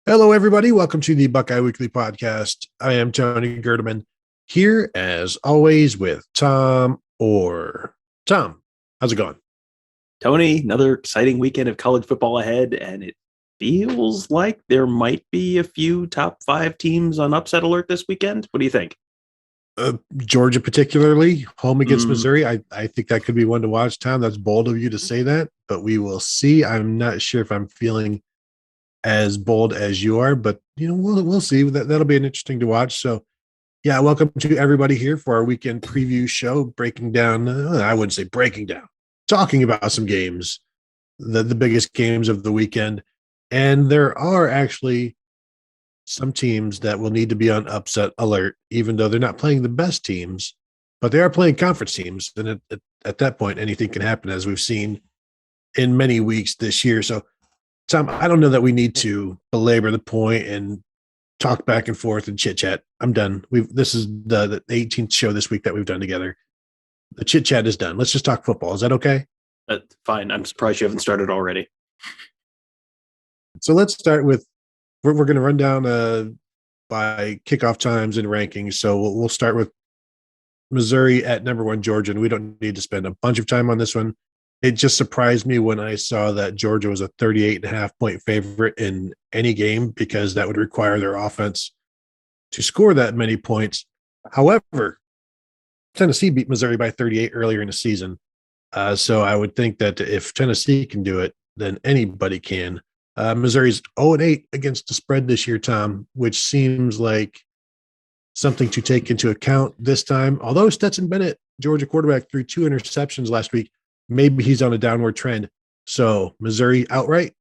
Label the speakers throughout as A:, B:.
A: Hello, everybody. Welcome to the Buckeye Weekly Podcast. I am Tony Gerdeman, here as always with Tom Orr. Tom, how's it going?
B: Tony, another exciting weekend of college football ahead, and it feels like there might be a few top 5 teams on upset alert this weekend. What do you think?
A: Georgia, particularly, home against Missouri. I think that could be one to watch, Tom. That's bold of you to say that, but we will see. I'm not sure if I'm feeling as bold as you are, but we'll see. That'll be an interesting to watch. So yeah, welcome to everybody here for our weekend preview show, breaking down, I wouldn't say breaking down, talking about some games, the biggest games of the weekend. And there are actually some teams that will need to be on upset alert, even though they're not playing the best teams, but they are playing conference teams. And at that point, anything can happen, as we've seen in many weeks this year. So Tom, I don't know that we need to belabor the point and talk back and forth and chit chat. I'm done. This is the 18th show this week that we've done together. The chit chat is done. Let's just talk football. Is that okay?
B: That's fine. I'm surprised you haven't started already.
A: So let's start with, we're going to run down by kickoff times and rankings. So we'll start with Missouri at number 1, Georgia, and we don't need to spend a bunch of time on this one. It just surprised me when I saw that Georgia was a 38.5 point favorite in any game, because that would require their offense to score that many points. However, Tennessee beat Missouri by 38 earlier in the season. So I would think that if Tennessee can do it, then anybody can. Missouri's 0-8 against the spread this year, Tom, which seems like something to take into account this time. Although Stetson Bennett, Georgia quarterback, threw 2 interceptions last week, maybe he's on a downward trend. So Missouri outright?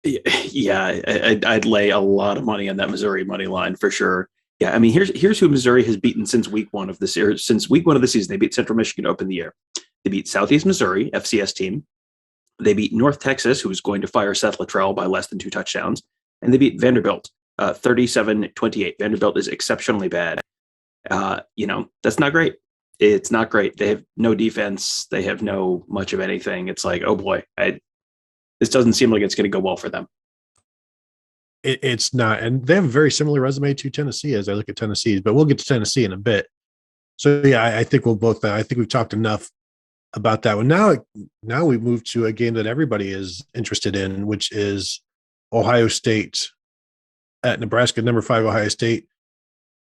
B: Yeah, I'd lay a lot of money on that Missouri money line for sure. Yeah, I mean, here's who Missouri has beaten since week 1 of this year. Since week 1 of the season, they beat Central Michigan to open the year. They beat Southeast Missouri, FCS team. They beat North Texas, who was going to fire Seth Luttrell by less than 2 touchdowns. And they beat Vanderbilt 37-28. Vanderbilt is exceptionally bad. That's not great. It's not great. They have no defense. They have no much of anything. It's like, oh boy, this doesn't seem like it's going to go well for them.
A: It's not. And they have a very similar resume to Tennessee as I look at Tennessee's, but we'll get to Tennessee in a bit. So yeah, I think I think we've talked enough about that one. Now we move to a game that everybody is interested in, which is Ohio State at Nebraska, number 5 Ohio State.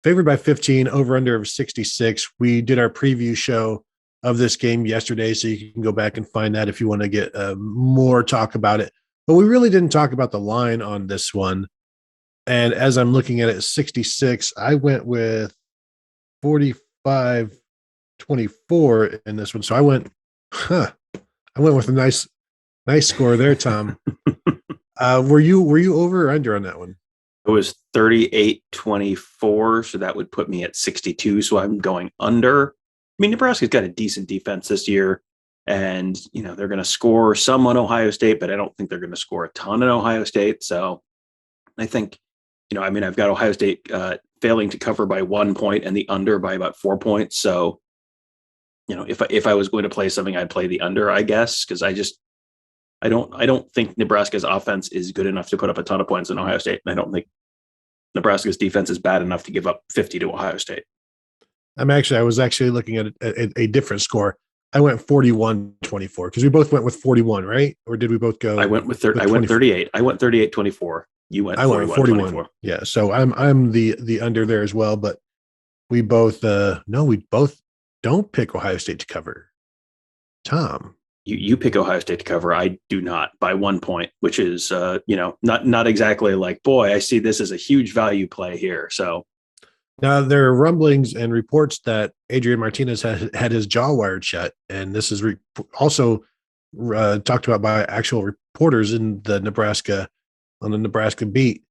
A: Favored by 15, over under of 66. We did our preview show of this game yesterday, so you can go back and find that if you want to get more talk about it. But we really didn't talk about the line on this one. And as I'm looking at it, 66, I went with 45-24 in this one. So I went with a nice score there, Tom. Were you over or under on that one?
B: It was 38-24, so that would put me at 62. So I'm going under. I mean, Nebraska's got a decent defense this year, and they're going to score some on Ohio State, but I don't think they're going to score a ton on Ohio State. So I think, I've got Ohio State failing to cover by 1 point and the under by about 4 points. So, if I was going to play something, I'd play the under, I guess, because I don't think Nebraska's offense is good enough to put up a ton of points in Ohio State. And I don't think Nebraska's defense is bad enough to give up 50 to Ohio State.
A: I was actually looking at a different score. I went 41-24 because we both went with 41, right? Or did we both go?
B: I went with 38. I went 38-24. You went 41.
A: Yeah. So I'm the under there as well, but we both don't pick Ohio State to cover. Tom.
B: You pick Ohio State to cover. I do not, by 1 point, which is, not exactly like, boy, I see this as a huge value play here. So
A: now there are rumblings and reports that Adrian Martinez had his jaw wired shut. And this is also talked about by actual reporters on the Nebraska beat.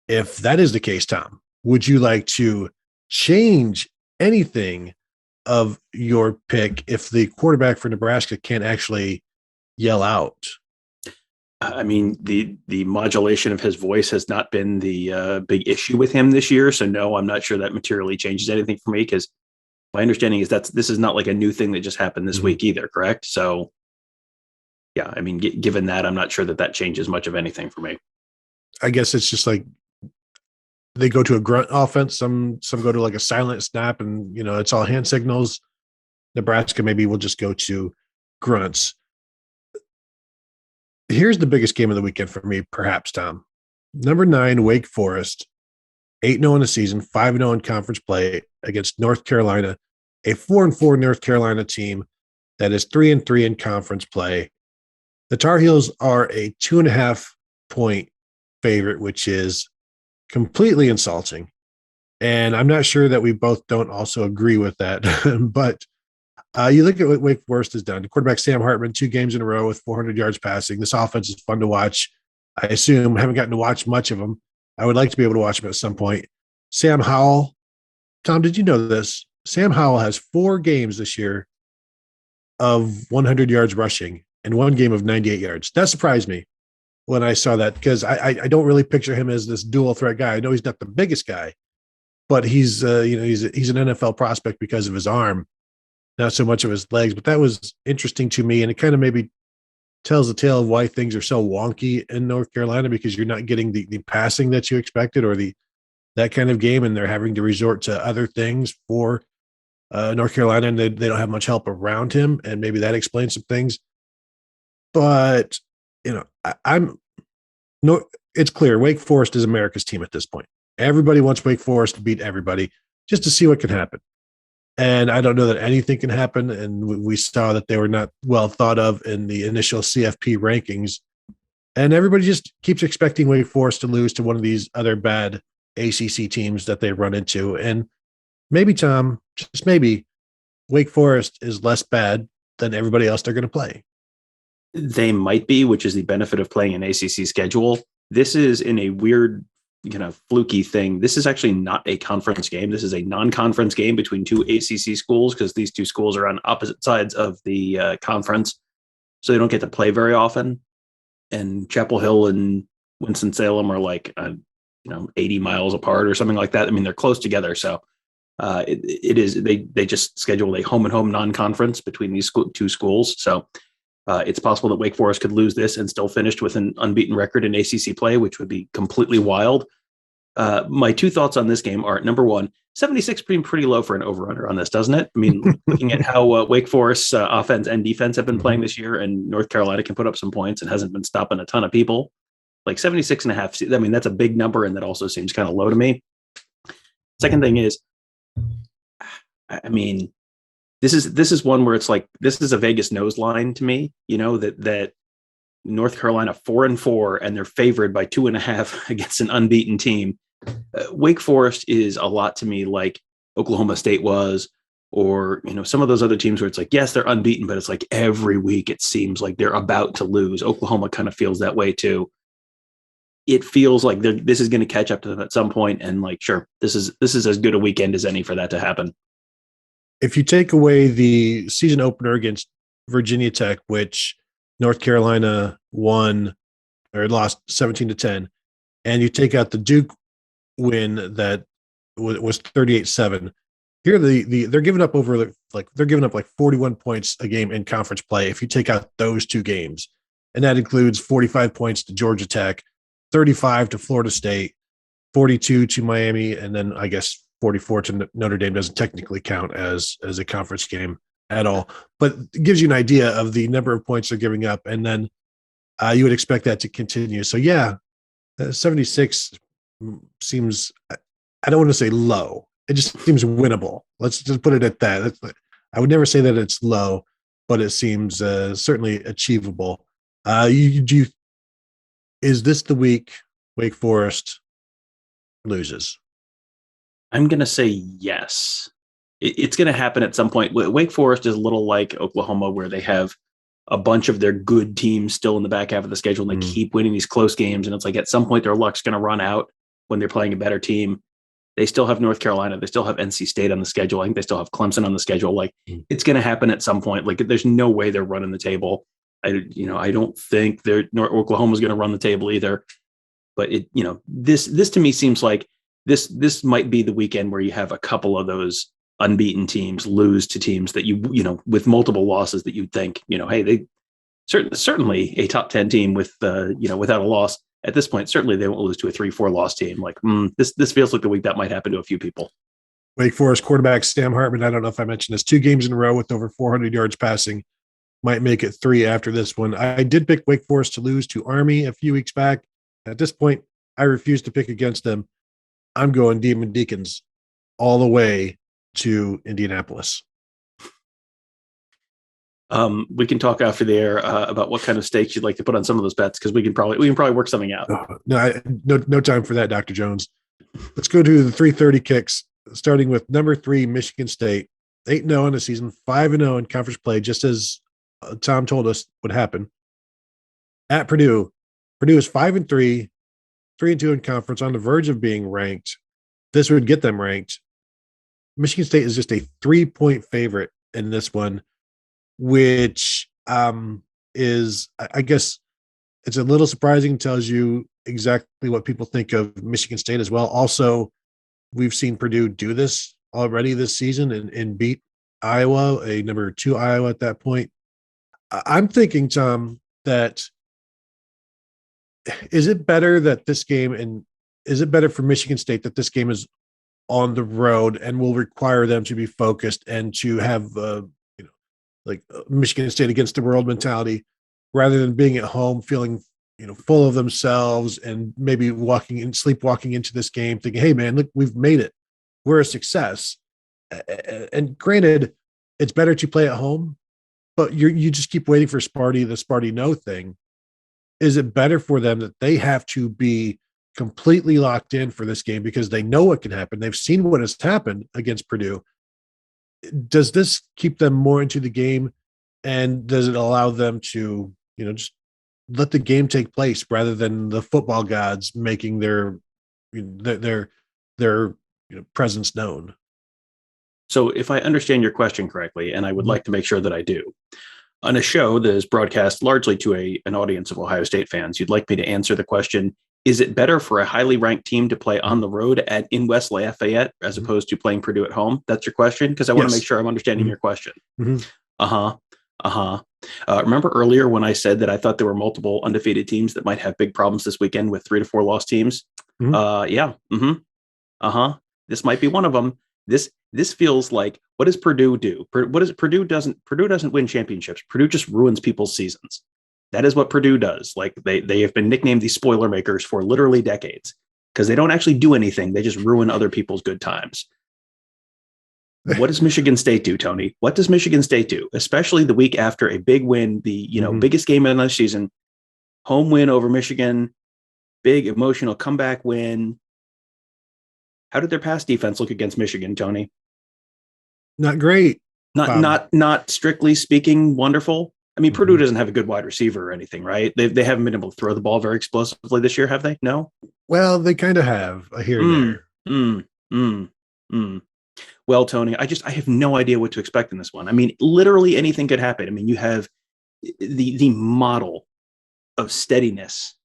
A: If that is the case, Tom, would you like to change anything of your pick if the quarterback for Nebraska can't actually yell out?
B: I mean, the modulation of his voice has not been the big issue with him this year. So no, I'm not sure that materially changes anything for me, because my understanding is this is not like a new thing that just happened this week either. Correct. So yeah, I mean, given that, I'm not sure that changes much of anything for me.
A: I guess it's just like they go to a grunt offense. Some go to like a silent snap, and it's all hand signals. Nebraska maybe will just go to grunts. Here's the biggest game of the weekend for me, perhaps, Tom. Number 9, Wake Forest, 8-0 in the season, 5-0 in conference play against North Carolina, a 4-4 North Carolina team that is 3-3 in conference play. The Tar Heels are a 2.5-point favorite, which is completely insulting. And I'm not sure that we both don't also agree with that. But you look at what Wake Forest has done. The quarterback Sam Hartman, 2 games in a row with 400 yards passing. This offense is fun to watch. I assume haven't gotten to watch much of them. I would like to be able to watch them at some point. Sam Howell. Tom, did you know this? Sam Howell has 4 games this year of 100 yards rushing and 1 game of 98 yards. That surprised me when I saw that, because I don't really picture him as this dual threat guy. I know he's not the biggest guy, but he's he's an NFL prospect because of his arm, not so much of his legs. But that was interesting to me, and it kind of maybe tells the tale of why things are so wonky in North Carolina, because you're not getting the passing that you expected, or that kind of game, and they're having to resort to other things for North Carolina, and they don't have much help around him, and maybe that explains some things. But it's clear Wake Forest is America's team at this point. Everybody wants Wake Forest to beat everybody just to see what can happen. And I don't know that anything can happen. And we saw that they were not well thought of in the initial CFP rankings. And everybody just keeps expecting Wake Forest to lose to one of these other bad ACC teams that they run into. And maybe, Tom, just maybe, Wake Forest is less bad than everybody else they're going to play.
B: They might be, which is the benefit of playing an ACC schedule. This is in a weird, fluky thing. This is actually not a conference game. This is a non-conference game between 2 ACC schools, because these 2 schools are on opposite sides of the conference. So they don't get to play very often. And Chapel Hill and Winston-Salem are like, 80 miles apart or something like that. I mean, they're close together. So they just schedule a home and home non-conference between these 2 schools. So it's possible that Wake Forest could lose this and still finish with an unbeaten record in ACC play, which would be completely wild. My 2 thoughts on this game are, number 1, 76 being pretty low for an over-under on this, doesn't it? I mean, looking at how Wake Forest's offense and defense have been playing this year, and North Carolina can put up some points and hasn't been stopping a ton of people, like 76.5. I mean, that's a big number, and that also seems kind of low to me. Second thing is, I mean, this is one where it's like, this is a Vegas nose line to me, that North Carolina 4-4 and they're favored by 2.5 against an unbeaten team. Wake Forest is a lot to me like Oklahoma State was, or some of those other teams where it's like, yes, they're unbeaten, but it's like every week it seems like they're about to lose. Oklahoma kind of feels that way too. It feels like this is going to catch up to them at some point, and like, sure, this is as good a weekend as any for that to happen.
A: If you take away the season opener against Virginia Tech, which North Carolina won or lost 17-10, and you take out the Duke win that was 38-7, here they're giving up they're giving up like 41 points a game in conference play if you take out those 2 games, and that includes 45 points to Georgia Tech, 35 to Florida State, 42 to Miami, and then I guess 44 to Notre Dame doesn't technically count as a conference game at all, but it gives you an idea of the number of points they're giving up. And then you would expect that to continue. So yeah, 76 seems, I don't want to say low. It just seems winnable. Let's just put it at that. I would never say that it's low, but it seems certainly achievable. Is this the week Wake Forest loses?
B: I'm going to say yes. It's going to happen at some point. Wake Forest is a little like Oklahoma, where they have a bunch of their good teams still in the back half of the schedule, and they keep winning these close games. And it's like at some point their luck's going to run out when they're playing a better team. They still have North Carolina. They still have NC State on the schedule. I think they still have Clemson on the schedule. Like it's going to happen at some point. Like there's no way they're running the table. I don't think Oklahoma's going to run the table either. But this to me seems like this might be the weekend where you have a couple of those unbeaten teams lose to teams that with multiple losses that you'd think, hey, they certainly a top 10 team with without a loss. at this point, certainly they won't lose to a 3-4 loss team. Like, this feels like the week that might happen to a few people.
A: Wake Forest quarterback Sam Hartman, I don't know if I mentioned this, 2 games in a row with over 400 yards passing, might make it 3 after this one. I did pick Wake Forest to lose to Army a few weeks back. At this point, I refuse to pick against them. I'm going Demon Deacons all the way to Indianapolis.
B: We can talk after the air about what kind of stakes you'd like to put on some of those bets, because we can probably work something out.
A: No time for that, Dr. Jones. Let's go to the 3:30 kicks, starting with number 3 Michigan State, 8-0 in the season, 5-0 in conference play, just as Tom told us would happen. At Purdue, Purdue is 5-3, 3-2 in conference, on the verge of being ranked. This would get them ranked. Michigan State is just a 3-point favorite in this one, which is, I guess, it's a little surprising. Tells you exactly what people think of Michigan State as well. Also, we've seen Purdue do this already this season and beat Iowa, a number 2 Iowa at that point. I'm thinking, Tom, that is it better for Michigan State that this game is on the road and will require them to be focused and to have like Michigan State against the world mentality, rather than being at home feeling, full of themselves and maybe sleepwalking into this game thinking, hey man, look, we've made it. We're a success. And granted, it's better to play at home, but you just keep waiting for the Sparty no thing. Is it better for them that they have to be completely locked in for this game because they know what can happen? They've seen what has happened against Purdue. Does this keep them more into the game, and does it allow them to, just let the game take place rather than the football gods making their presence known?
B: So if I understand your question correctly, and I would like to make sure that I do, on a show that is broadcast largely to an audience of Ohio State fans, you'd like me to answer the question, is it better for a highly ranked team to play on the road in West Lafayette as opposed to playing Purdue at home? That's your question? Because I want to make sure I'm understanding your question. Remember earlier when I said that I thought there were multiple undefeated teams that might have big problems this weekend with 3 to 4 lost teams? This might be one of them. This feels like, what does Purdue do? Purdue doesn't win championships. Purdue just ruins people's seasons. That is what Purdue does. Like they have been nicknamed the spoiler makers for literally decades because they don't actually do anything. They just ruin other people's good times. What does Michigan State do, Tony? What does Michigan State do? Especially the week after a big win, the biggest game of the season, home win over Michigan, big emotional comeback win. How did their pass defense look against Michigan, Tony?
A: Not great.
B: Not strictly speaking wonderful. I mean, Purdue doesn't have a good wide receiver or anything, right? They haven't been able to throw the ball very explosively this year, have they? No?
A: Well, they kind of have here and
B: there. Well, Tony, I have no idea what to expect in this one. I mean, literally anything could happen. I mean, you have the model of steadiness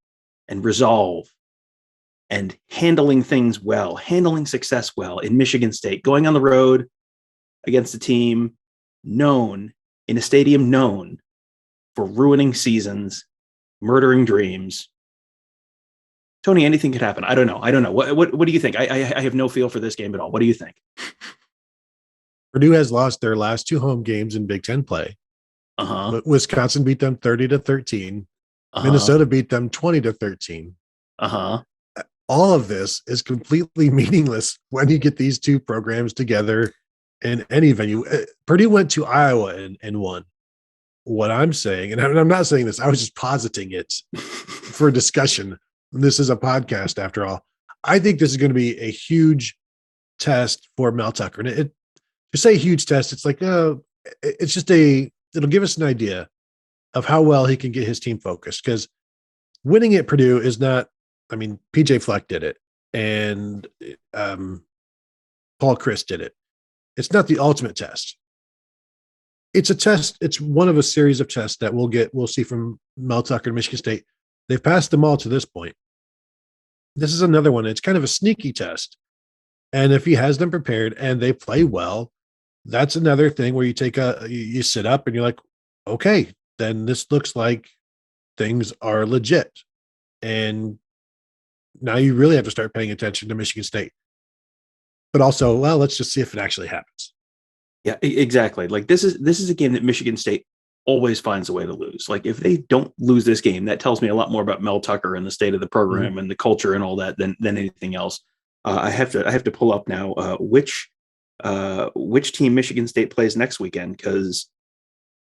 B: and resolve and handling things well, handling success well in Michigan State, going on the road against a team known in a stadium known for ruining seasons, murdering dreams. Tony, anything could happen. I don't know. What do you think? I have no feel for this game at all. What do you think?
A: Purdue has lost their last 2 home games in Big Ten play. But Wisconsin beat them 30-13. Minnesota beat them 20-13. All of this is completely meaningless when you get these 2 programs together in any venue. Purdue went to Iowa and won. What I'm saying, and I'm not saying this, I was just positing it for discussion. This is a podcast after all. I think this is going to be a huge test for Mel Tucker. And to say huge test, it's like, it's just it'll give us an idea of how well he can get his team focused, because winning at Purdue is not, I mean, PJ Fleck did it and Paul Chris did it. It's not the ultimate test. It's a test. It's one of a series of tests that we'll see from Mel Tucker and Michigan State. They've passed them all to this point. This is another one. It's kind of a sneaky test. And if he has them prepared and they play well, that's another thing where you sit up and you're like, okay, then this looks like things are legit. And now you really have to start paying attention to Michigan State. But also, well, let's just see if it actually happens.
B: Yeah, exactly. Like this is a game that Michigan State always finds a way to lose. Like if they don't lose this game, that tells me a lot more about Mel Tucker and the state of the program and the culture and all that than anything else. I have to pull up now which team Michigan State plays next weekend, because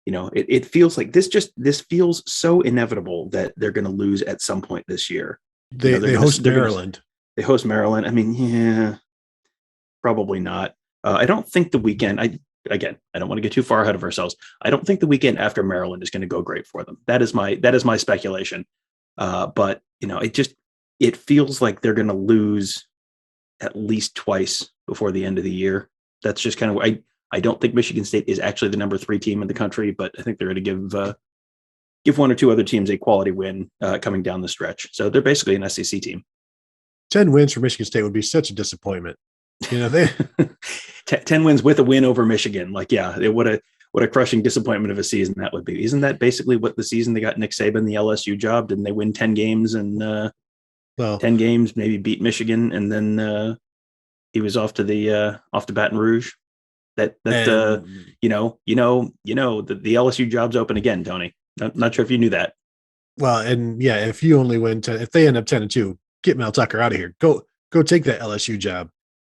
B: it feels like this feels so inevitable that they're going to lose at some point this year.
A: They host Maryland.
B: They host Maryland. I mean, yeah, probably not. I don't think the weekend. I don't want to get too far ahead of ourselves. I don't think the weekend after Maryland is going to go great for them. That is my speculation. But it feels like they're going to lose at least twice before the end of the year. That's just kind of I don't think Michigan State is actually the number 3 team in the country, but I think they're going to give one or two other teams a quality win coming down the stretch. So they're basically an SEC team.
A: 10 wins for Michigan State would be such a disappointment. They
B: 10 wins with a win over Michigan. Like, yeah, what a crushing disappointment of a season that would be. Isn't that basically what the season they got Nick Saban the LSU job? Didn't they win 10 games and 10 games, maybe beat Michigan, and then he was off to Baton Rouge. The LSU job's open again, Tony. Not sure if you knew that.
A: Well, and yeah, if you only win 10, if they end up 10-2, get Mel Tucker out of here. Go take that LSU job.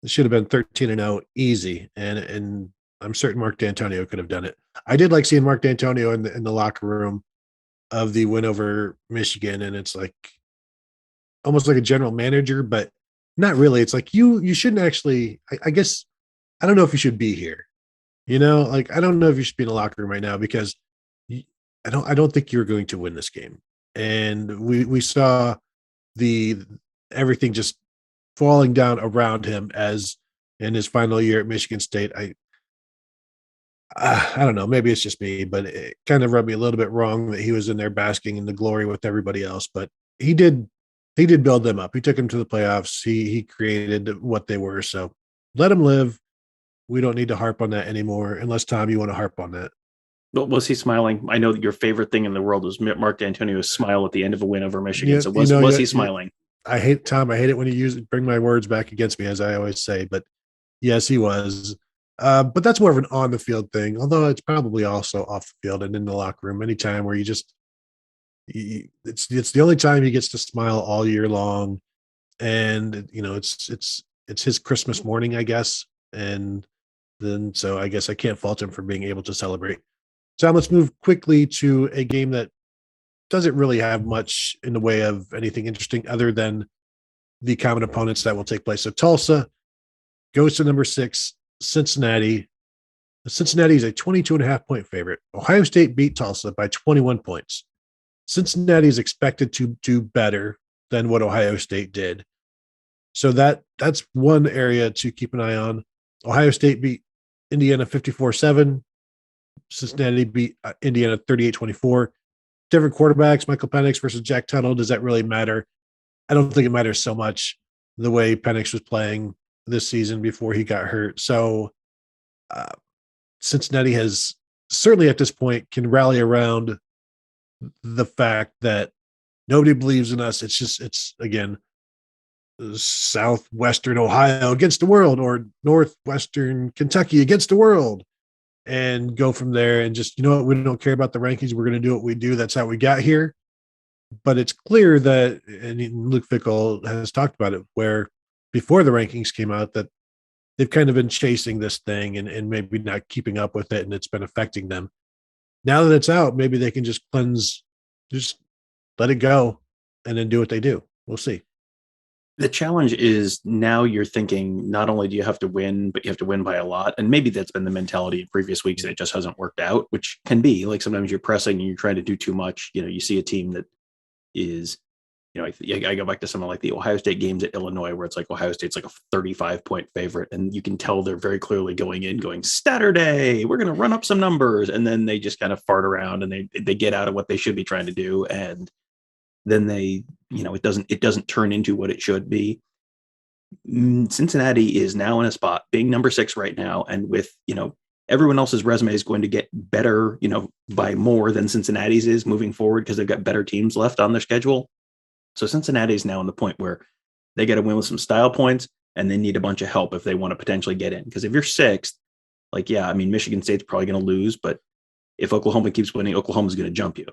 A: It should have been 13-0 easy. And I'm certain Mark D'Antonio could have done it. I did like seeing Mark D'Antonio in the locker room of the win over Michigan. And it's like almost like a general manager, but not really. It's like you shouldn't actually, I guess, I don't know if you should be here. I don't know if you should be in a locker room right now, because I don't think you're going to win this game. And we saw everything just falling down around him as in his final year at Michigan State. I don't know, maybe it's just me, but it kind of rubbed me a little bit wrong that he was in there basking in the glory with everybody else. But he did build them up. He took them to the playoffs. He created what they were. So let him live. We don't need to harp on that anymore, unless, Tom, you want to harp on that.
B: But was he smiling? I know that your favorite thing in the world was Mark D'Antonio's smile at the end of a win over Michigan. Yeah, so was he smiling?
A: I hate it when you bring my words back against me, as I always say. But yes, he was. But that's more of an on the field thing, although it's probably also off the field and in the locker room. Anytime where it's the only time he gets to smile all year long, and it's his Christmas morning, I guess. And then so I guess I can't fault him for being able to celebrate. So let's move quickly to a game that doesn't really have much in the way of anything interesting other than the common opponents that will take place. So Tulsa goes to number 6, Cincinnati. Cincinnati is a 22.5-point favorite. Ohio State beat Tulsa by 21 points. Cincinnati is expected to do better than what Ohio State did. So that's one area to keep an eye on. Ohio State beat Indiana 54-7. Cincinnati beat Indiana 38-24. Different quarterbacks, Michael Penix versus Jack Tuttle. Does that really matter? I don't think it matters so much the way Penix was playing this season before he got hurt. So Cincinnati has certainly at this point can rally around the fact that nobody believes in us. It's again, Southwestern Ohio against the world, or Northwestern Kentucky against the world, and go from there. And just, we don't care about the rankings. We're going to do what we do. That's how we got here. But it's clear that, and Luke Fickell has talked about it, where before the rankings came out, that they've kind of been chasing this thing and maybe not keeping up with it, and it's been affecting them. Now that it's out, maybe they can just let it go and then do what they do. We'll see.
B: The challenge is now you're thinking not only do you have to win, but you have to win by a lot. And maybe that's been the mentality in previous weeks, and it just hasn't worked out, which can be like sometimes you're pressing and you're trying to do too much. You see a team that is, I go back to something like the Ohio State games at Illinois, where it's like Ohio State's like a 35-point favorite. And you can tell they're very clearly going Saturday, we're going to run up some numbers. And then they just kind of fart around and they get out of what they should be trying to do. And then they, it doesn't turn into what it should be. Cincinnati is now in a spot being number 6 right now. And with, everyone else's resume is going to get better, by more than Cincinnati's is moving forward, because they've got better teams left on their schedule. So Cincinnati is now in the point where They got to win with some style points, and they need a bunch of help if they want to potentially get in. Because if you're sixth, like, yeah, I mean, Michigan State's probably going to lose, but if Oklahoma keeps winning, Oklahoma's going to jump you.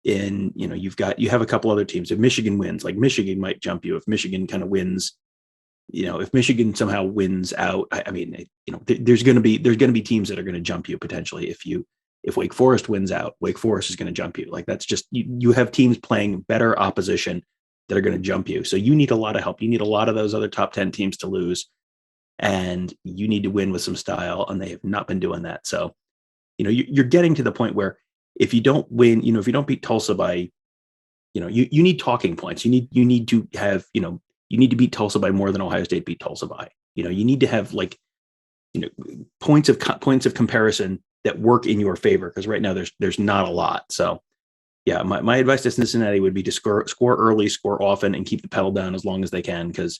B: And, you know, you have a couple other teams. If Michigan wins, like Michigan might jump you. If Michigan kind of wins, you know, if Michigan somehow wins out, I mean, you know, there's going to be teams that are going to jump you potentially. If Wake Forest wins out, Wake Forest is going to jump you. Like, that's just, you have teams playing better opposition that are going to jump you. So you need a lot of help. You need a lot of those other top 10 teams to lose, and you need to win with some style. And they have not been doing that. So, you know, you're getting to the point where if you don't win, you know, if you don't beat Tulsa by, you know, you need talking points. You need to have, you know, you need to beat Tulsa by more than Ohio State beat Tulsa by. You know, you need to have, like, you know, points of comparison that work in your favor, because right now there's not a lot. So yeah, my advice to Cincinnati would be to score early, score often, and keep the pedal down as long as they can, because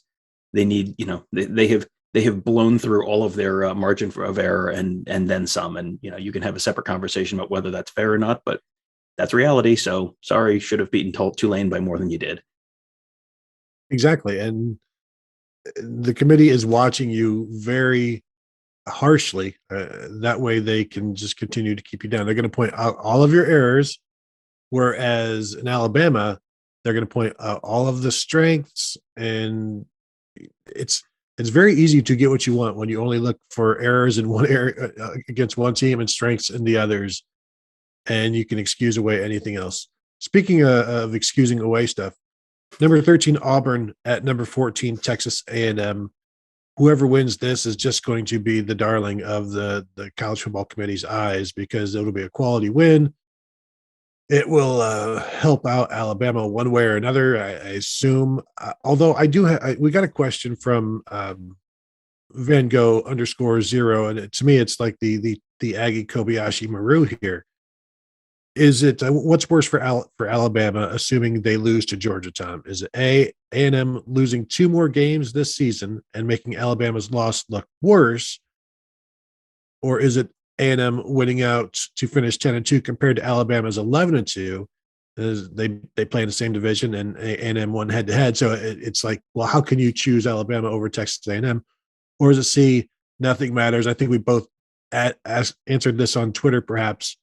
B: they need, you know, they have blown through all of their margin of error and then some. And, you know, you can have a separate conversation about whether that's fair or not, but that's reality. So sorry, should have beaten Tulane by more than you did.
A: Exactly. And the committee is watching you very harshly. That way they can just continue to keep you down. They're going to point out all of your errors, whereas in Alabama, they're going to point out all of the strengths. And it's very easy to get what you want when you only look for errors in one area against one team and strengths in the others, and you can excuse away anything else. Speaking of excusing away stuff, number 13 Auburn at number 14 Texas A&M. Whoever wins this is just going to be the darling of the college football committee's eyes, because it'll be a quality win. It will help out Alabama one way or another, I assume. Although I do we got a question from Van Gogh _0, and to me, it's like the Aggie Kobayashi Maru here. Is it what's worse for Alabama, assuming they lose to Georgia, Tom? Is it A&M losing 2 more games this season and making Alabama's loss look worse, or is it A&M winning out to finish 10-2 compared to Alabama's 11-2? As they play in the same division, and A&M won head-to-head. So it's like, well, how can you choose Alabama over Texas A&M? Or is it C, nothing matters? I think we both answered this on Twitter, perhaps.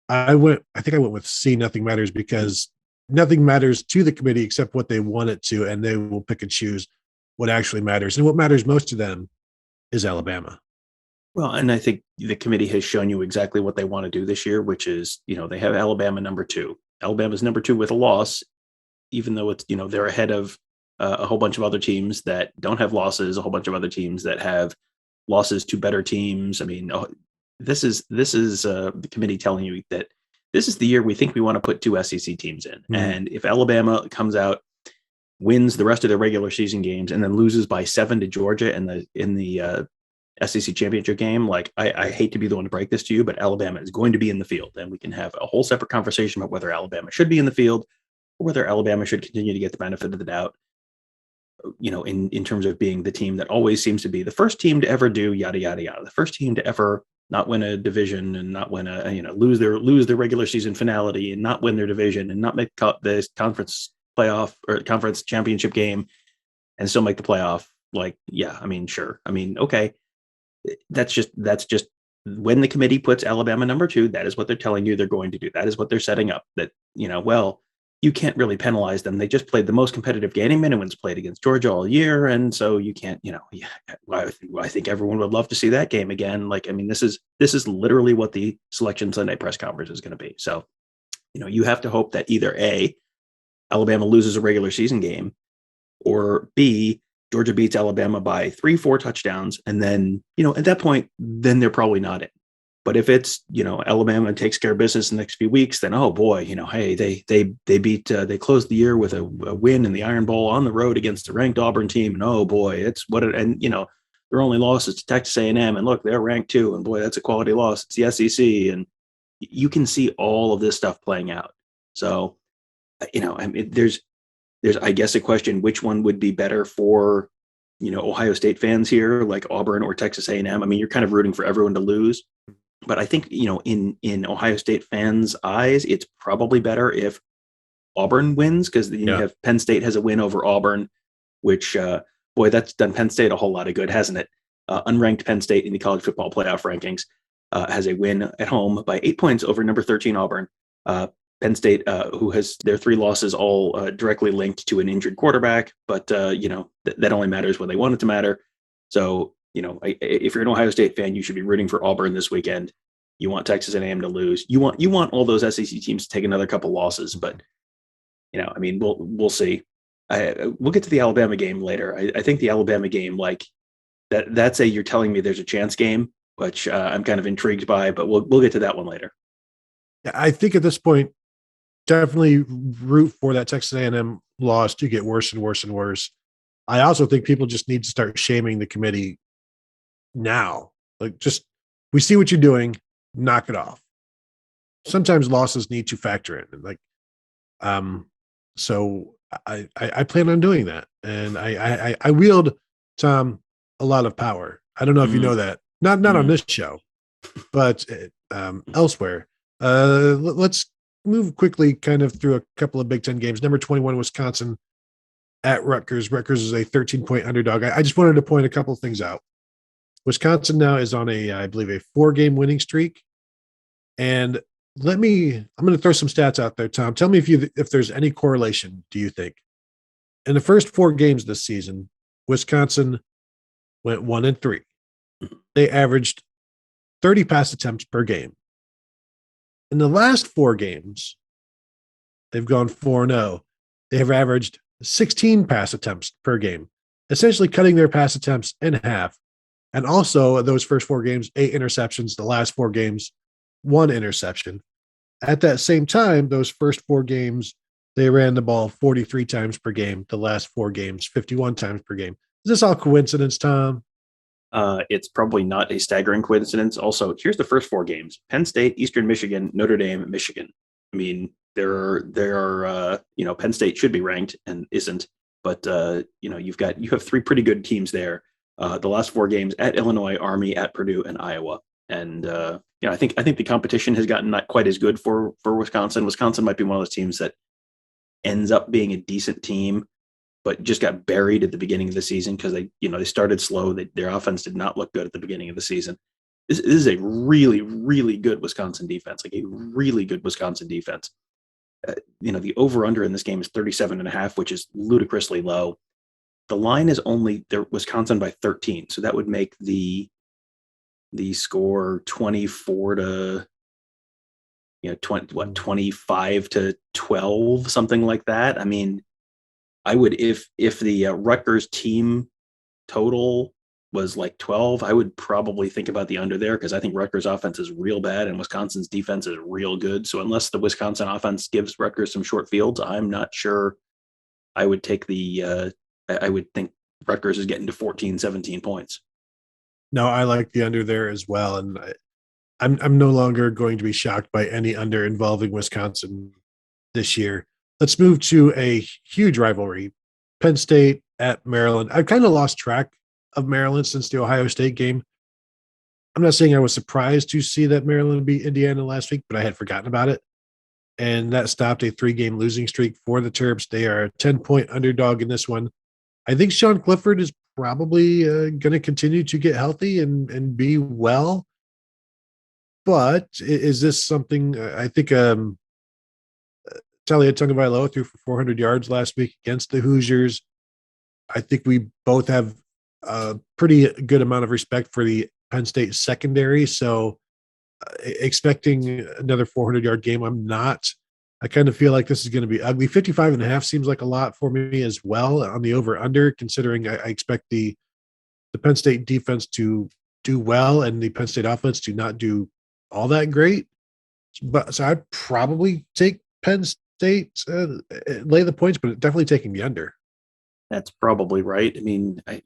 A: I think I went with C, nothing matters, because nothing matters to the committee except what they want it to, and they will pick and choose what actually matters. And what matters most to them is Alabama.
B: Well, and I think the committee has shown you exactly what they want to do this year, which is, you know, they have Alabama number 2. Alabama's number 2 with a loss, even though it's, you know, they're ahead of a whole bunch of other teams that don't have losses, a whole bunch of other teams that have losses to better teams. I mean, this is the committee telling you that this is the year we think we want to put 2 SEC teams in. Mm-hmm. And if Alabama comes out, wins the rest of their regular season games, and then loses by 7 to Georgia in the SEC championship game, like, I hate to be the one to break this to you, but Alabama is going to be in the field, and we can have a whole separate conversation about whether Alabama should be in the field or whether Alabama should continue to get the benefit of the doubt, you know, in terms of being the team that always seems to be the first team to ever do yada, yada, yada, the first team to ever not win a division and not win lose their regular season finality and not win their division and not make the conference playoff or conference championship game and still make the playoff. Like, yeah, I mean, sure. I mean, okay. That's just when the committee puts Alabama number 2, that is what they're telling you they're going to do. That is what they're setting up. That, you know, well, you can't really penalize them. They just played the most competitive game. Anyone's played against Georgia all year, and so you can't, you know. Yeah, I think everyone would love to see that game again. Like, I mean, this is literally what the Selection Sunday press conference is going to be. So, you know, you have to hope that either A, Alabama loses a regular season game, or B, Georgia beats Alabama by 3-4 touchdowns, and then, you know, at that point, then they're probably not in. But if it's, you know, Alabama takes care of business in the next few weeks, then, oh boy, you know, hey, they closed the year with a win in the Iron Bowl on the road against a ranked Auburn team, and oh boy, it's and you know, their only loss is to Texas A&M, and look, they're ranked 2, and boy, that's a quality loss. It's the SEC, and you can see all of this stuff playing out. So, you know, I mean, there's I guess a question, which one would be better for, you know, Ohio State fans here, like Auburn or Texas A&M? I mean, you're kind of rooting for everyone to lose. But I think, you know, in Ohio State fans' eyes, it's probably better if Auburn wins, because you have Penn State has a win over Auburn, which, boy, that's done Penn State a whole lot of good, hasn't it? Unranked Penn State in the college football playoff rankings has a win at home by 8 points over number 13 Auburn. Penn State, who has their 3 losses all directly linked to an injured quarterback, but that only matters when they want it to matter. So, if you're an Ohio State fan, you should be rooting for Auburn this weekend. You want Texas A&M to lose. You want all those SEC teams to take another couple losses, but we'll see. We'll get to the Alabama game later. I think the Alabama game, like that's you're telling me there's a chance game, which I'm kind of intrigued by, but we'll get to that one later.
A: I think at this point, definitely root for that Texas A&M loss to get worse and worse and worse. I also think people just need to start shaming the committee now. Like, just, we see what you're doing, knock it off. Sometimes losses need to factor in. So I plan on doing that. And I wield, Tom, a lot of power. I don't know if you know that. Not on this show, but elsewhere. Let's move quickly kind of through a couple of Big Ten games. Number 21, Wisconsin at Rutgers. Rutgers is a 13-point underdog. I just wanted to point a couple of things out. Wisconsin now is on I believe, a 4-game winning streak. And I'm going to throw some stats out there, Tom. Tell me if there's any correlation, do you think? In the first 4 games this season, Wisconsin went 1-3. They averaged 30 pass attempts per game. In the last 4 games, they've gone 4-0. They have averaged 16 pass attempts per game, essentially cutting their pass attempts in half. And also, those first 4 games, 8 interceptions. The last 4 games, 1 interception. At that same time, those first 4 games, they ran the ball 43 times per game. The last 4 games, 51 times per game. Is this all coincidence, Tom?
B: It's probably not a staggering coincidence. Also, here's the first 4 games: Penn State, Eastern Michigan, Notre Dame, Michigan. I mean, there are Penn State should be ranked and isn't, but you have 3 pretty good teams there. The last 4 games at Illinois, Army, at Purdue, and Iowa. And I think the competition has gotten not quite as good for Wisconsin. Wisconsin might be one of those teams that ends up being a decent team, but just got buried at the beginning of the season because they started slow. Their offense did not look good at the beginning of the season. This is a really, really good Wisconsin defense, like a really good Wisconsin defense. The over-under in this game is 37.5, which is ludicrously low. The line is only Wisconsin by 13, so that would make the score 24 to 25 to 12, something like that. I mean, I would, if the Rutgers team total was like 12, I would probably think about the under there, because I think Rutgers offense is real bad and Wisconsin's defense is real good. So unless the Wisconsin offense gives Rutgers some short fields, I'm not sure I would take I would think Rutgers is getting to 14, 17 points.
A: No, I like the under there as well. And I'm no longer going to be shocked by any under involving Wisconsin this year. Let's move to a huge rivalry, Penn State at Maryland. I've kind of lost track of Maryland since the Ohio State game. I'm not saying I was surprised to see that Maryland beat Indiana last week, but I had forgotten about it. And that stopped a 3-game losing streak for the Terps. They are a 10-point underdog in this one. I think Sean Clifford is probably going to continue to get healthy and be well. But is this something I think Talia Tagovailoa threw for 400 yards last week against the Hoosiers. I think we both have a pretty good amount of respect for the Penn State secondary. So expecting another 400-yard game, I'm not. I kind of feel like this is going to be ugly. 55.5 seems like a lot for me as well on the over-under, considering I expect the Penn State defense to do well and the Penn State offense to not do all that great. But so I'd probably take Penn State, lay the points, but definitely taking the under.
B: That's probably right. I mean, I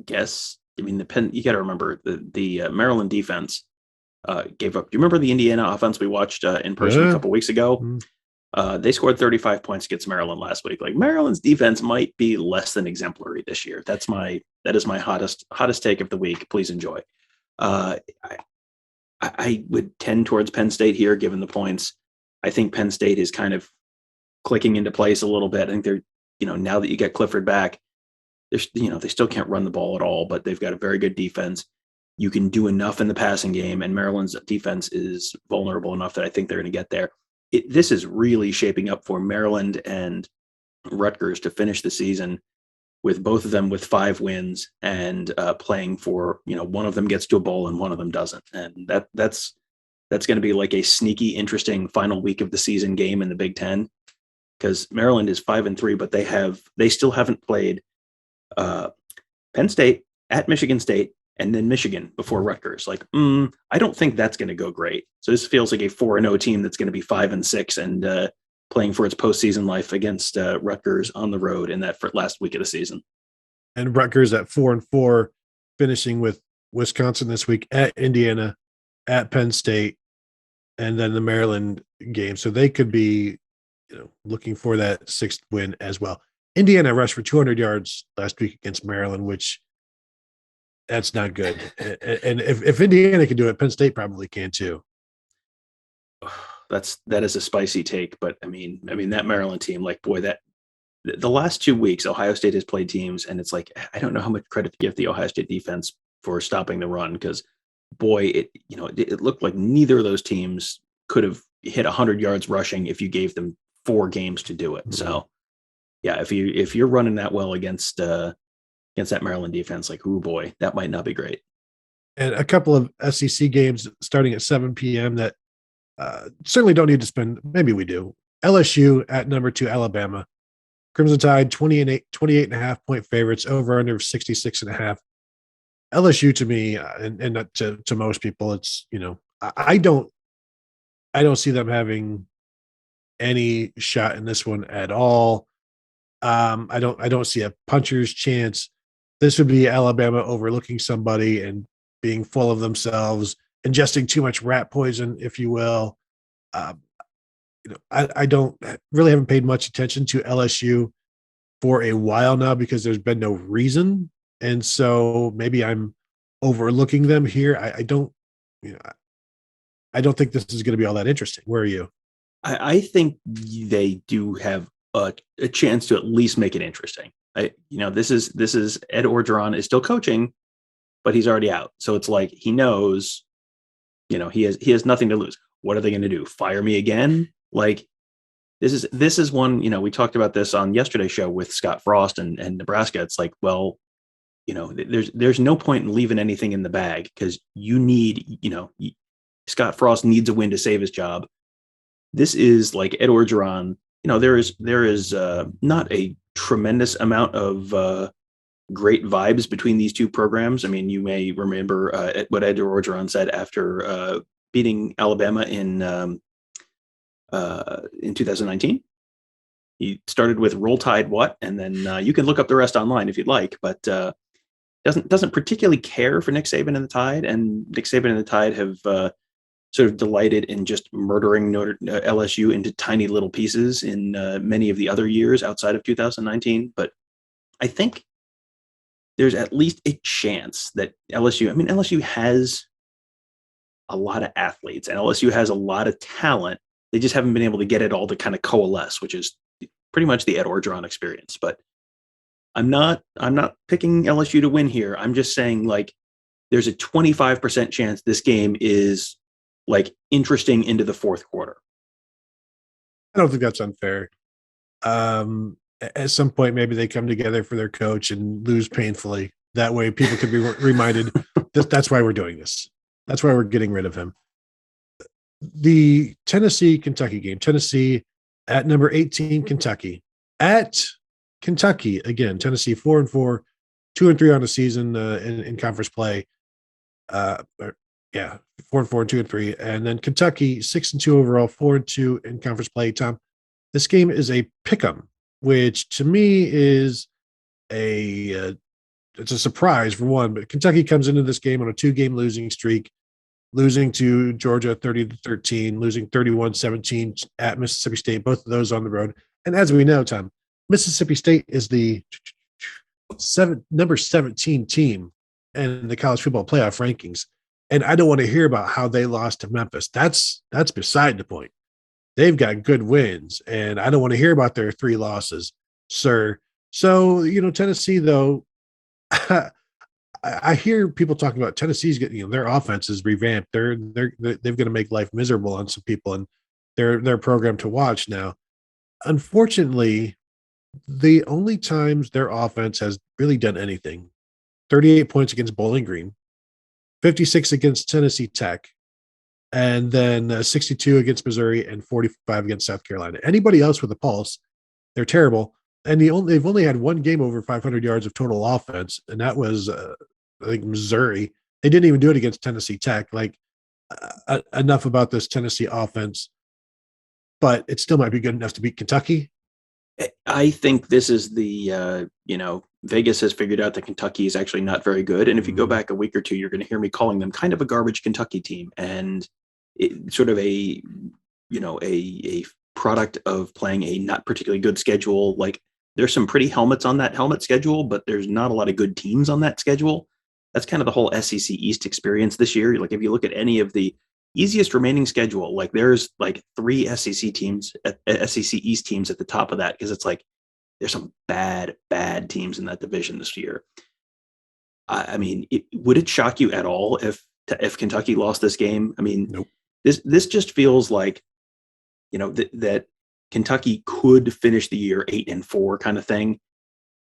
B: guess, the Penn, you got to remember the Maryland defense gave up. Do you remember the Indiana offense we watched in person a couple weeks ago? Mm-hmm. They scored 35 points against Maryland last week. Like, Maryland's defense might be less than exemplary this year. That is my hottest take of the week. Please enjoy. I would tend towards Penn State here, given the points. I think Penn State is kind of clicking into place a little bit. I think they're, now that you get Clifford back, they still can't run the ball at all, but they've got a very good defense. You can do enough in the passing game, and Maryland's defense is vulnerable enough that I think they're going to get there. This is really shaping up for Maryland and Rutgers to finish the season with both of them with 5 wins and playing for, one of them gets to a bowl and one of them doesn't. And that's going to be like a sneaky, interesting final week of the season game in the Big Ten, because Maryland is 5-3, but they still haven't played Penn State, at Michigan State, and then Michigan before Rutgers. I don't think that's going to go great. So this feels like a 4-0 team that's going to be 5-6 and playing for its postseason life against Rutgers on the road in that last week of the season.
A: And Rutgers at 4-4, finishing with Wisconsin this week, at Indiana, at Penn State, and then the Maryland game. So they could be, looking for that 6th win as well. Indiana rushed for 200 yards last week against Maryland, which that's not good. And if Indiana can do it, Penn State probably can too.
B: That is a spicy take, but I mean that Maryland team, the last 2 weeks, Ohio State has played teams, and it's like, I don't know how much credit to give the Ohio State defense for stopping the run, because it looked like neither of those teams could have hit 100 yards rushing if you gave them 4 games to do it. Mm-hmm. So yeah, if you're running that well against that Maryland defense, oh boy, that might not be great.
A: And a couple of SEC games starting at 7 p.m. that certainly don't need to spend. Maybe we do. LSU at number 2 Alabama. Crimson Tide 28.5 point favorites, over under 66.5. LSU to me, and not to most people, it's I don't see them having any shot in this one at all. I don't see a puncher's chance. This would be Alabama overlooking somebody and being full of themselves, ingesting too much rat poison, if you will. I don't really haven't paid much attention to LSU for a while now because there's been no reason. And so maybe I'm overlooking them here. I don't think this is going to be all that interesting. Where are you?
B: I think they do have a chance to at least make it interesting. This is Ed Orgeron is still coaching, but he's already out. So it's like he knows, he has nothing to lose. What are they going to do? Fire me again? This is one, we talked about this on yesterday's show with Scott Frost and Nebraska. It's like, well, there's no point in leaving anything in the bag, because Scott Frost needs a win to save his job. This is like Ed Orgeron. There is not a tremendous amount of great vibes between these two programs. I mean, you may remember what Ed Orgeron said after beating Alabama in 2019. He started with "Roll Tide what," and then you can look up the rest online if you'd like, but doesn't particularly care for Nick Saban and the Tide. And Nick Saban and the Tide have sort of delighted in just murdering LSU into tiny little pieces in many of the other years outside of 2019. But I think there's at least a chance that LSU has a lot of athletes and LSU has a lot of talent. They just haven't been able to get it all to kind of coalesce, which is pretty much the Ed Orgeron experience. But I'm not picking LSU to win here. I'm just saying, there's a 25% chance this game is interesting into the fourth quarter.
A: I don't think that's unfair. At some point, maybe they come together for their coach and lose painfully. That way people can be reminded that's why we're doing this. That's why we're getting rid of him. The Tennessee-Kentucky game. Tennessee at number 18, Kentucky. At Kentucky, again, Tennessee 4-4, 2-3 on the season in conference play. 4-4, 2-3, and then Kentucky 6-2 overall, 4-2 in conference play. Tom, this game is a pick'em, which to me is it's a surprise for one. But Kentucky comes into this game on a 2-game losing streak, losing to Georgia 30-13, losing 31-17 at Mississippi State. Both of those on the road, and as we know, Tom, Mississippi State is the number 17 team in the college football playoff rankings. And I don't want to hear about how they lost to Memphis. That's beside the point. They've got good wins, and I don't want to hear about their 3 losses, sir. So, Tennessee, though, I hear people talking about Tennessee's getting, their offense is revamped. They're going to make life miserable on some people, and they're programmed to watch now. Unfortunately, the only times their offense has really done anything, 38 points against Bowling Green, 56 against Tennessee Tech, and then 62 against Missouri and 45 against South Carolina. Anybody else with a pulse, they're terrible. And they've only had one game over 500 yards of total offense, and that was I think Missouri. They didn't even do it against Tennessee Tech. Enough about this Tennessee offense, but it still might be good enough to beat Kentucky.
B: I think this is the Vegas has figured out that Kentucky is actually not very good, and if you go back a week or two, you're going to hear me calling them kind of a garbage Kentucky team, and it sort of a product of playing a not particularly good schedule. Like, there's some pretty helmets on that helmet schedule, but there's not a lot of good teams on that schedule. That's kind of the whole SEC East experience this year. Like, if you look at any of the easiest remaining schedule, like there's like 3 SEC teams, SEC East teams at the top of that, because it's like there's some bad teams in that division this year. I mean, would it shock you at all if Kentucky lost this game? I mean,
A: nope.
B: This just feels like, that Kentucky could finish the year 8-4 kind of thing.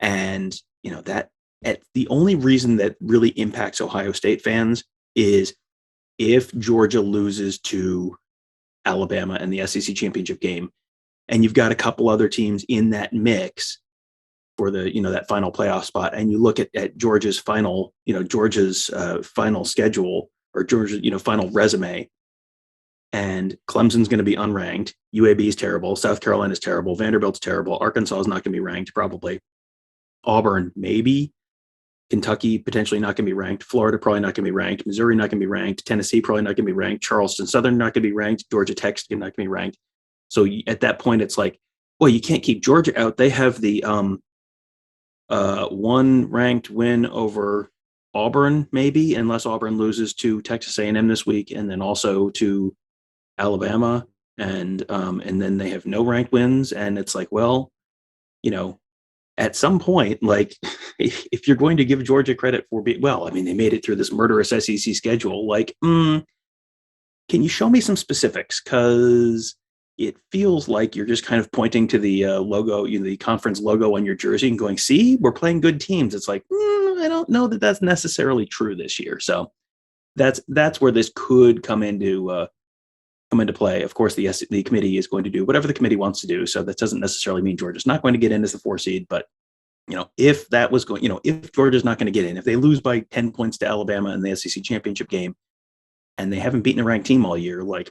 B: And, that the only reason that really impacts Ohio State fans is if Georgia loses to Alabama in the SEC championship game, and you've got a couple other teams in that mix for the, that final playoff spot. And you look at Georgia's final, final schedule, or Georgia's, final resume, and Clemson's going to be unranked. UAB is terrible. South Carolina is terrible. Vanderbilt's terrible. Arkansas is not going to be ranked, probably. Auburn, maybe. Kentucky, potentially not going to be ranked. Florida, probably not going to be ranked. Missouri, not going to be ranked. Tennessee, probably not going to be ranked. Charleston Southern, not going to be ranked. Georgia Tech's not going to be ranked. So at that point, it's like, well, you can't keep Georgia out. They have the one ranked win over Auburn, maybe, unless Auburn loses to Texas A&M this week, and then also to Alabama, and then they have no ranked wins. And it's like, well, at some point, like, if you're going to give Georgia credit for being, they made it through this murderous SEC schedule. Like, can you show me some specifics? Because it feels like you're just kind of pointing to the logo, the conference logo on your jersey, and going, see, we're playing good teams. It's like, I don't know that that's necessarily true this year. So that's where this could come into play. Of course, the committee is going to do whatever the committee wants to do. So that doesn't necessarily mean Georgia's not going to get in as the 4 seed. But, if that was going, if Georgia's not going to get in, if they lose by 10 points to Alabama in the SEC championship game, and they haven't beaten a ranked team all year, like,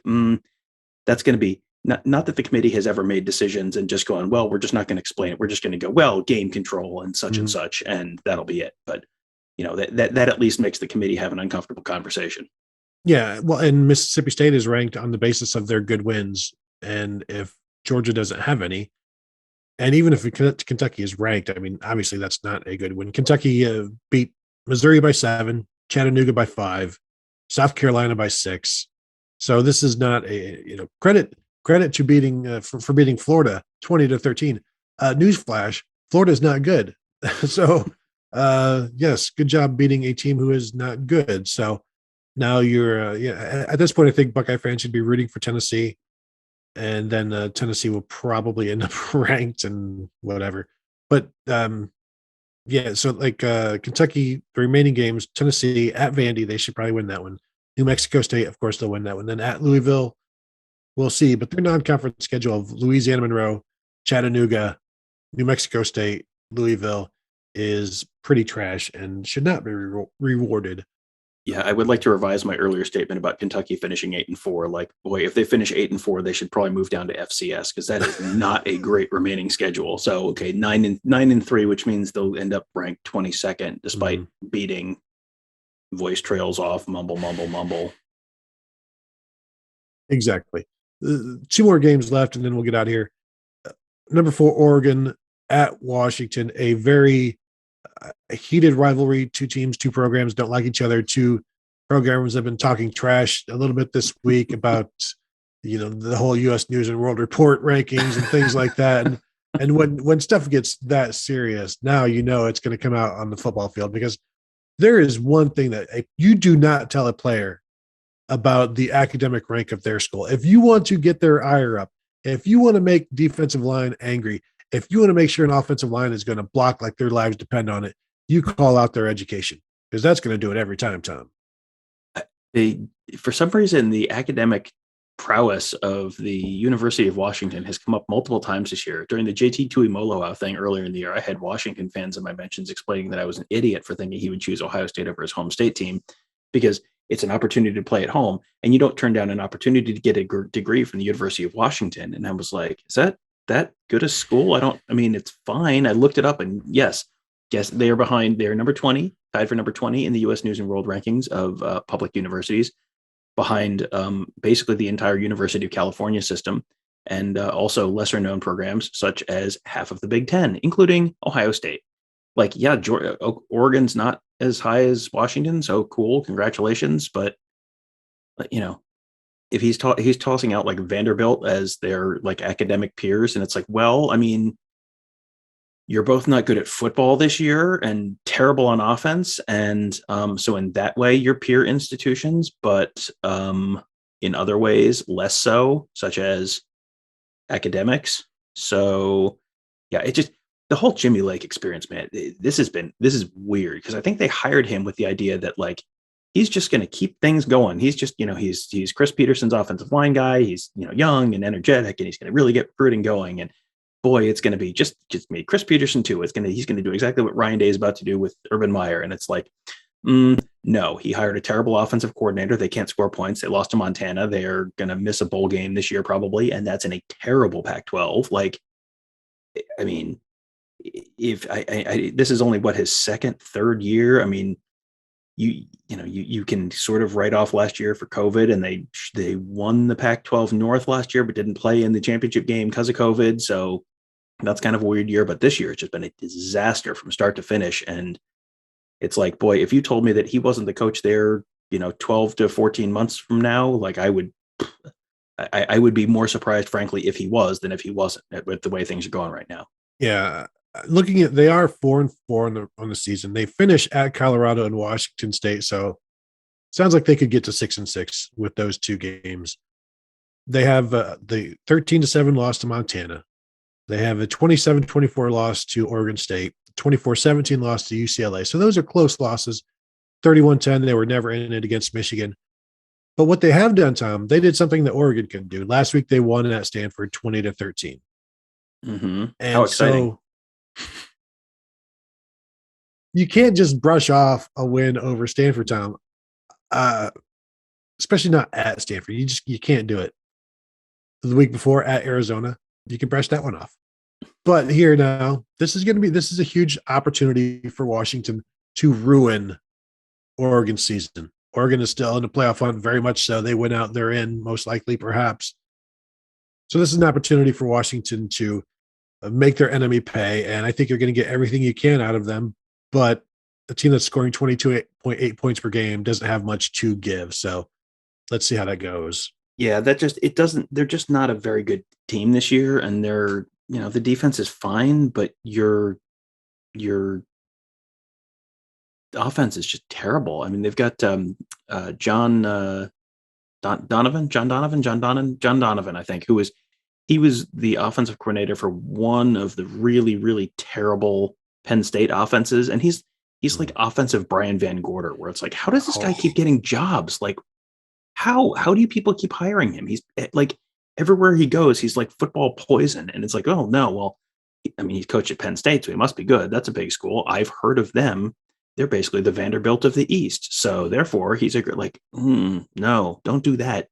B: that's going to be not that the committee has ever made decisions and just going, well, we're just not going to explain it. We're just going to go, well, game control and such and such, and that'll be it. But, that at least makes the committee have an uncomfortable conversation.
A: Yeah, well, and Mississippi State is ranked on the basis of their good wins. And if Georgia doesn't have any, and even if Kentucky is ranked, I mean, obviously that's not a good win. Kentucky beat Missouri by 7, Chattanooga by 5, South Carolina by 6. So this is not a, credit to beating for beating Florida 20-13. Newsflash: Florida is not good. So yes, good job beating a team who is not good. So now you're at this point, I think Buckeye fans should be rooting for Tennessee, and then Tennessee will probably end up ranked and whatever. But so like Kentucky, the remaining games: Tennessee at Vandy, they should probably win that one. New Mexico State, of course, they'll win that one. Then at Louisville, we'll see. But their non-conference schedule of Louisiana Monroe, Chattanooga, New Mexico State, Louisville is pretty trash and should not be rewarded.
B: Yeah, I would like to revise my earlier statement about Kentucky finishing 8-4. Like, boy, if they finish 8-4, they should probably move down to FCS, because that is not a great remaining schedule. So, okay, 9-3, which means they'll end up ranked 22nd, despite beating voice trails off, mumble.
A: Exactly. 2 more games left, and then we'll get out of here. Number 4, Oregon at Washington, a very heated rivalry. 2 teams, 2 programs don't like each other. 2 programmers have been talking trash a little bit this week about, the whole U.S. News and World Report rankings and things like that. And And when stuff gets that serious, now you know it's going to come out on the football field, because there is one thing that if you do not tell a player about the academic rank of their school, if you want to get their ire up, if you want to make defensive line angry, if you want to make sure an offensive line is going to block like their lives depend on it, you call out their education, because that's going to do it every time, Tom.
B: For some reason, the academic prowess of the University of Washington has come up multiple times this year. During the JT Tuimoloau thing earlier in the year, I had Washington fans in my mentions explaining that I was an idiot for thinking he would choose Ohio State over his home state team, because it's an opportunity to play at home, and you don't turn down an opportunity to get a degree from the University of Washington. And I was like, is that good a school? It's fine. I looked it up, and yes, they are behind. They're number 20, tied for number 20 in the U.S. News and World Rankings of public universities, behind basically the entire University of California system, and also lesser known programs such as half of the Big Ten, including Ohio State. Like, yeah, Oregon's not as high as Washington, so cool, congratulations. But if he's tossing out like Vanderbilt as their like academic peers, and it's like, well, you're both not good at football this year and terrible on offense. And so in that way, you're peer institutions, but in other ways, less so, such as academics. So yeah, the whole Jimmy Lake experience, man, this is weird, because I think they hired him with the idea that like, he's just going to keep things going. He's just, he's Chris Peterson's offensive line guy. He's, young and energetic, and he's going to really get recruiting going. And boy, it's going to be just me, Chris Peterson too. He's going to do exactly what Ryan Day is about to do with Urban Meyer. And it's like, no, he hired a terrible offensive coordinator. They can't score points. They lost to Montana. They're going to miss a bowl game this year probably. And that's in a terrible Pac-12. Like, if this is only his third year. You can sort of write off last year for COVID, and they won the Pac-12 North last year, but didn't play in the championship game because of COVID. So that's kind of a weird year. But this year it's just been a disaster from start to finish. And it's like, boy, if you told me that he wasn't the coach there, 12 to 14 months from now, like I would be more surprised, frankly, if he was than if he wasn't, with the way things are going right now.
A: Yeah. Looking at, they are 4-4 on the season. They finish at Colorado and Washington State, so sounds like they could get to 6-6 with those two games. They have the 13-7 loss to Montana. They have a 27-24 loss to Oregon State, 24-17 loss to UCLA. So those are close losses. 31-10, they were never in it against Michigan. But what they have done, Tom, they did something that Oregon can do. Last week they won at Stanford 20-13.
B: Mm-hmm.
A: And
B: how exciting!
A: So you can't just brush off a win over Stanford, Tom. Especially not at Stanford. You can't do it. The week before at Arizona, you can brush that one off. But here now, this is a huge opportunity for Washington to ruin Oregon's season. Oregon is still in the playoff hunt, very much so. They win out, they're in, most likely, perhaps. So this is an opportunity for Washington to make their enemy pay, and I think you're going to get everything you can out of them. But a team that's scoring 22.8 points per game doesn't have much to give. So let's see how that goes.
B: Yeah, they're just not a very good team this year. And the defense is fine, but your offense is just terrible. They've got John Donovan, I think, he was the offensive coordinator for one of the really, really terrible Penn State offenses. And he's like offensive Brian Van Gorder, where it's like, how does this guy keep getting jobs? Like, how do you people keep hiring him? He's like, everywhere he goes, he's like football poison. And it's like, oh no, well, he's coached at Penn State, so he must be good. That's a big school. I've heard of them. They're basically the Vanderbilt of the East. So therefore he's like, no, don't do that.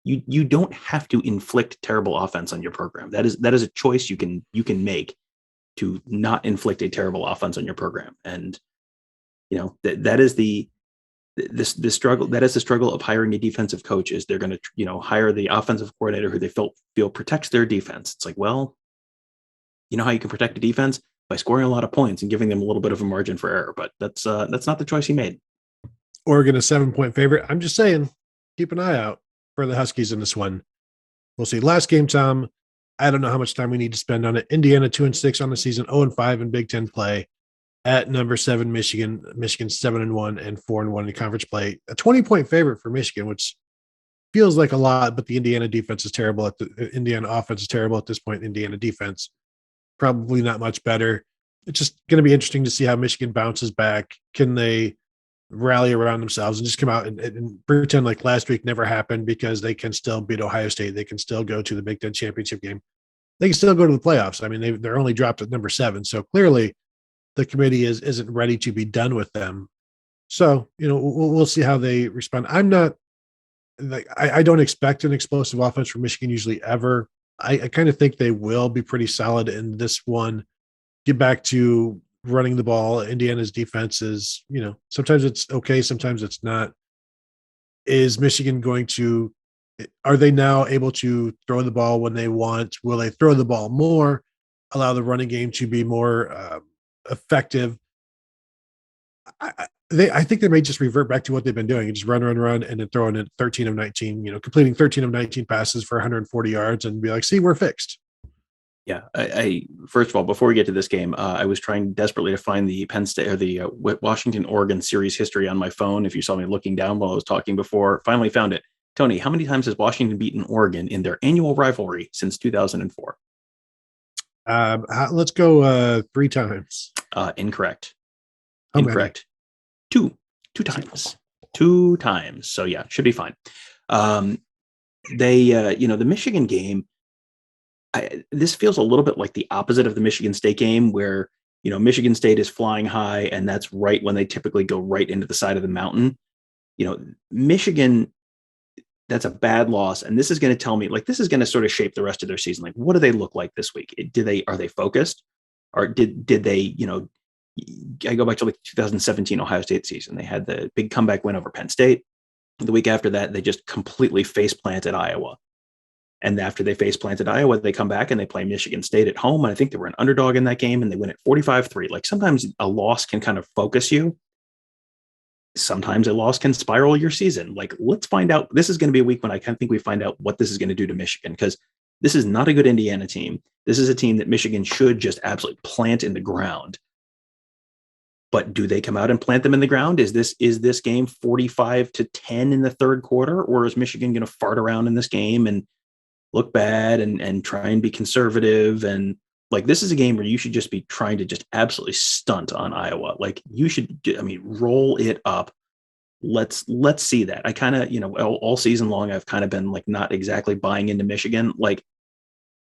B: You don't have to inflict terrible offense on your program. That is a choice you can make to not inflict a terrible offense on your program. And that is the struggle. That is the struggle of hiring a defensive coach. Is they're going to hire the offensive coordinator who they feel protects their defense. It's like, well, you know how you can protect a defense? By scoring a lot of points and giving them a little bit of a margin for error. But that's not the choice he made.
A: Oregon, a 7-point favorite. I'm just saying, keep an eye out for the Huskies in this one. We'll see. Last game, Tom, I don't know how much time we need to spend on it. Indiana 2-6 on the season, 0-5 in Big Ten play. At number 7, Michigan 7-1 and 4-1 in conference play. A 20-point favorite for Michigan, which feels like a lot, but the Indiana defense is terrible. Indiana offense is terrible at this point. Indiana defense probably not much better. It's just going to be interesting to see how Michigan bounces back. Can they rally around themselves and just come out and pretend like last week never happened, because they can still beat Ohio State. They can still go to the Big Ten championship game. They can still go to the playoffs. I mean, they're only dropped at number 7. So clearly the committee isn't ready to be done with them. So, we'll see how they respond. I'm not like, I don't expect an explosive offense from Michigan usually ever. I kind of think they will be pretty solid in this one. Get back to running the ball. Indiana's defense is, sometimes it's okay, sometimes it's not. Is Michigan are they now able to throw the ball when they want? Will they throw the ball more, allow the running game to be more effective? I think they may just revert back to what they've been doing and just run, and then throw in 13 of 19, completing 13 of 19 passes for 140 yards and be like, see, we're fixed.
B: Yeah. I first of all, before we get to this game, I was trying desperately to find the Penn State or the Washington, Oregon series history on my phone. If you saw me looking down while I was talking before, finally found it. Tony, how many times has Washington beaten Oregon in their annual rivalry since 2004?
A: Let's go 3 times.
B: Incorrect.
A: How
B: Incorrect. Many? Two times. 2 times. So yeah, should be fine. The Michigan game, this feels a little bit like the opposite of the Michigan State game, where, Michigan State is flying high, and that's right when they typically go right into the side of the mountain. Michigan, that's a bad loss. And this is going to tell me, like, this is going to sort of shape the rest of their season. Like, what do they look like this week? Are they focused? Or did they, I go back to like 2017 Ohio State season. They had the big comeback win over Penn State. The week after that, they just completely face planted Iowa. And after they face planted Iowa, they come back and they play Michigan State at home. And I think they were an underdog in that game, and they win at 45-3. Like, sometimes a loss can kind of focus you. Sometimes a loss can spiral your season. Like, let's find out. This is going to be a week when I think we find out what this is going to do to Michigan, because this is not a good Indiana team. This is a team that Michigan should just absolutely plant in the ground. But do they come out and plant them in the ground? Is this game 45-10 in the third quarter, or is Michigan going to fart around in this game and look bad and try and be conservative? And like, this is a game where you should just be trying to just absolutely stunt on Iowa. Like, you should, roll it up. Let's see that. I kind of, all season long, I've kind of been like not exactly buying into Michigan. Like,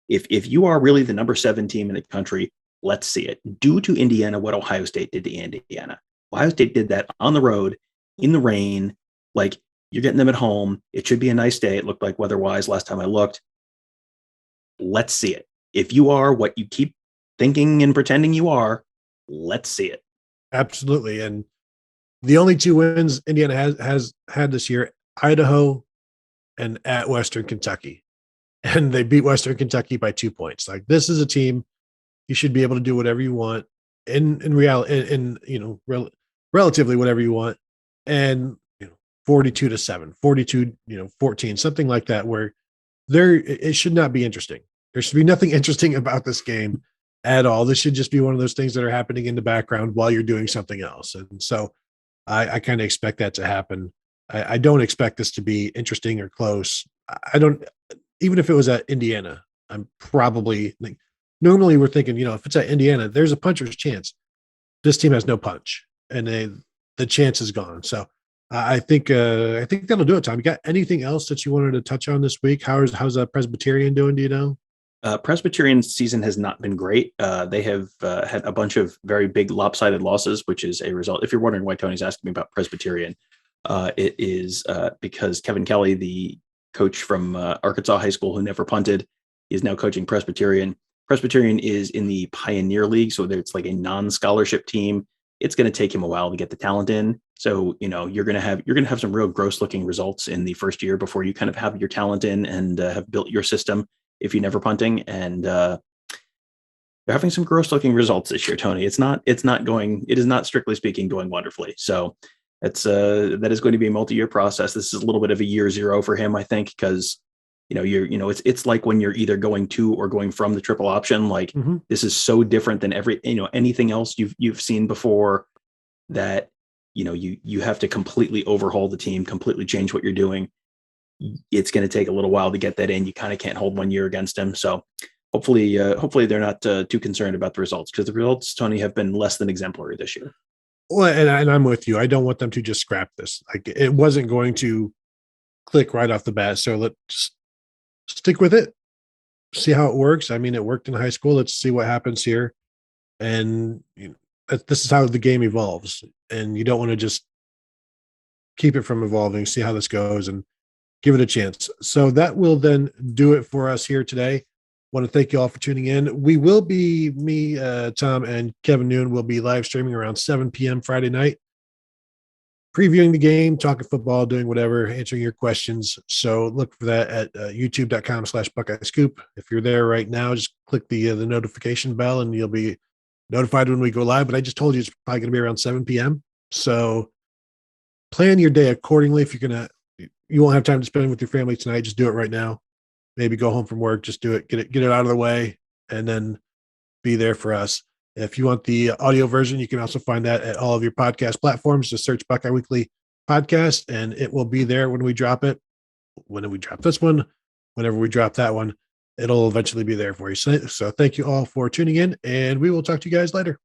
B: if you are really the number 7 team in the country, let's see it. Do to Indiana what Ohio State did to Indiana. Ohio State did that on the road, in the rain. Like, you're getting them at home. It should be a nice day. It looked like weather-wise last time I looked. Let's see it. If you are what you keep thinking and pretending you are, let's see it.
A: Absolutely. And the only 2 wins Indiana has had this year, Idaho and at Western Kentucky. And they beat Western Kentucky by 2 points. Like, this is a team you should be able to do whatever you want in reality, relatively whatever you want. And 42-7, 42-14, something like that, where it should not be interesting. There should be nothing interesting about this game at all. This should just be one of those things that are happening in the background while you're doing something else. And so I kind of expect that to happen. I don't expect this to be interesting or close. I don't, even if it was at Indiana, I'm probably like, normally we're thinking, if it's at Indiana, there's a puncher's chance. This team has no punch, and the chance is gone. So I think that'll do it, Tom. You got anything else that you wanted to touch on this week? How's Presbyterian doing? Do you know?
B: Presbyterian's season has not been great. They have had a bunch of very big lopsided losses, which is a result. If you're wondering why Tony's asking me about Presbyterian, it is because Kevin Kelly, the coach from Arkansas High School who never punted, is now coaching Presbyterian. Presbyterian is in the Pioneer League, so it's like a non-scholarship team. It's going to take him a while to get the talent in. So, you're going to have some real gross looking results in the first year before you kind of have your talent in and have built your system if you're never punting. And they're having some gross looking results this year, Tony. It is not strictly speaking going wonderfully. So that is going to be a multi-year process. This is a little bit of a year 0 for him, I think, because it's like when you're either going to or going from the triple option. Like this is so different than anything else you've seen before, that you have to completely overhaul the team, completely change what you're doing. It's going to take a little while to get that in. You kind of can't hold 1 year against him. So hopefully they're not too concerned about the results, because the results, Tony, have been less than exemplary this year.
A: Well, and I'm with you. I don't want them to just scrap this. Like, it wasn't going to click right off the bat. So let's just stick with it. See how it works. I mean, it worked in high school. Let's see what happens here. And this is how the game evolves. And you don't want to just keep it from evolving. See how this goes and give it a chance. So that will then do it for us here today. Want to thank you all for tuning in. We will be, me, Tom, and Kevin Noon will be live streaming around 7 p.m. Friday night, previewing the game, talking football, doing whatever, answering your questions. So look for that at youtube.com/Buckeye Scoop. If you're there right now, just click the notification bell and you'll be notified when we go live. But I just told you it's probably going to be around 7 p.m. So plan your day accordingly. If you won't have time to spend with your family tonight, just do it right now. Maybe go home from work, just do it, get it out of the way, and then be there for us. If you want the audio version, you can also find that at all of your podcast platforms. Just search Buckeye Weekly Podcast, and it will be there when we drop it. When we drop this one, whenever we drop that one, it'll eventually be there for you. So thank you all for tuning in, and we will talk to you guys later.